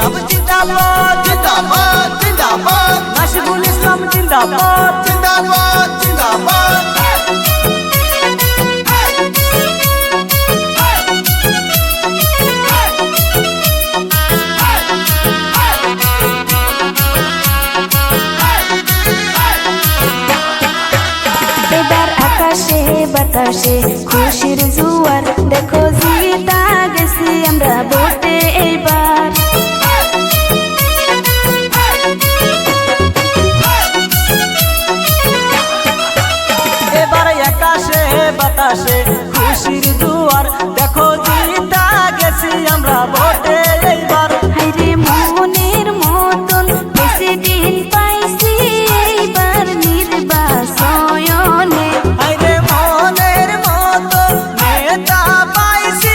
ইসলাম জিন্দাবাদ জিন্দাবাদ জিন্দাবাদ নাসিবুল ইসলাম জিন্দাবাদ জিন্দাবাদ জিন্দাবাদ এবার আকাশে বাতাসে খুশির জোয়ার দেখো জিতা গেছি আমরা ভোটে এইবার এবার আকাশে বাতাসে খুশির জোয়ার দেখো জিতা গেছি আমরা ভোটে এইবার হাইরে মনের মতন প্রেসিডেন্ট পাইছি এইবার নির্বাচনে আইরে মনের মতো নেতা পাইছি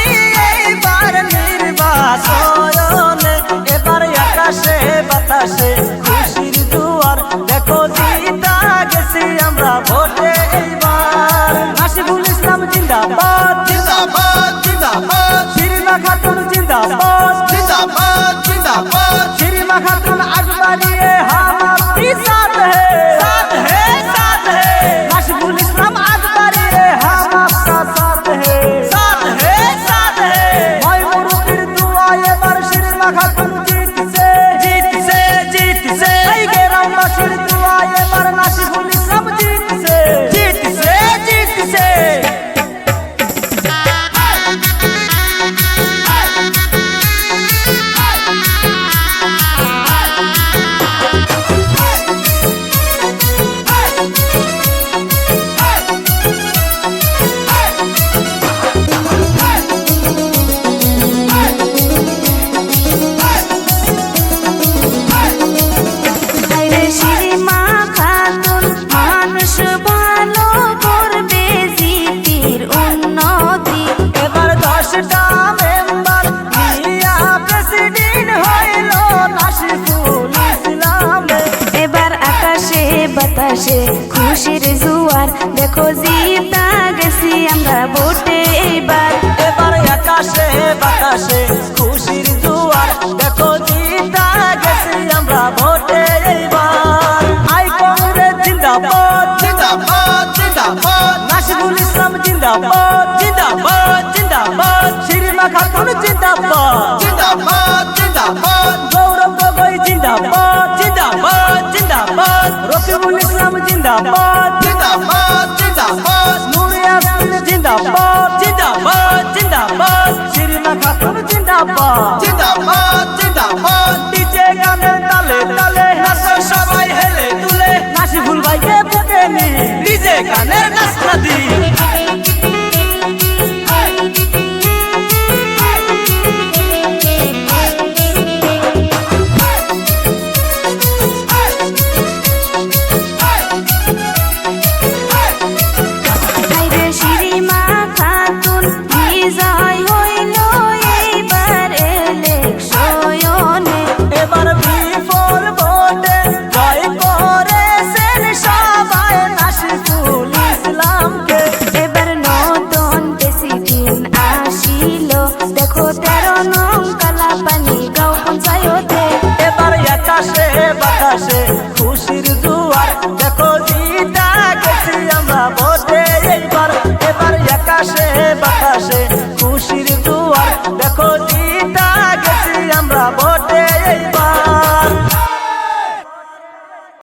এইবার নির্বাচনে এবার আকাশে বাতাসে খুশির জোয়ার দেখো জিতা গেছি আমরা ভোটে এইবার নাসিবুল ইসলাম জিন্দাবাদ জিন্দাবাদ জিন্দাবাদ শিরিমা খাতুন জিন্দাবাদ জিন্দাবাদ জিন্দাবাদ शिरीमा खातून अजबारिए हम आपकी साथ है नासिबुल इस्लाम अजबारिए हम आपका साथ है मैं मुरुबिर दुआ ये बार शिरीमा खातून जीत से आई गेराम बशीर दुआ ये बार नासिबुल इस्लाम जीत से হাইরে শিরিমা খাতুন মানুষ ভালো করবে জিতির উন্নতি এবার 10টা মেম্বার নিয়া প্রেসিডেন্ট হইল নাসিবুল ইসলাম এবার আকাশে বাতাসে খুশির জোয়ার দেখো জিতা গেছি আমরা ভোটে এইবার এবার আকাশে বাতাসে খুশির জোয়ার দেখো জিতা গেছি আমরা ভোটে এইবার আই কংগ্রেস জিন্দাবাদ জিন্দাবাদ জিন্দাবাদ নাসিবুল ইসলাম জিন্দাবাদ শিরিমা খাতুন জিন্দাবাদ জিন্দাবাদ জিন্দাবাদ গৌরব গগৈ জিন্দাবাদ রফিকুল ইসলাম জিন্দাবাদ জিন্দাবাদ জিন্দাবাদ নূরে আসমিন জিন্দাবাদ শিরিমা খাতুন জিন্দাবাদ জিন্দাবাদ জিন্দাবাদ ডিজে গানের তালে তালে নাচো সবাই হেলে তুলে নাসিবুল ভাইকে বুকে নি ডিজে গানের নাচনা দি হাইরে শিরিমা খাতুন বিজয় হইল এইবার ইলেকশনে এবার বিফল ভোটে জয় করেছেন সবাই নাসিবুল ইসলামকে এবার নতুন প্রেসিডেন্ট আসিল দেখো 13 নং কালাপানি গাঁও পঞ্চায়েতে এবার আকাশে বাতাসে খুশির জোয়ার দেখো জিতা গেছি আমরা ভোটে এইবার এবার আকাশে বাতাসে খুশির জোয়ার দেখো জিতা গেছি আমরা ভোটে এইবার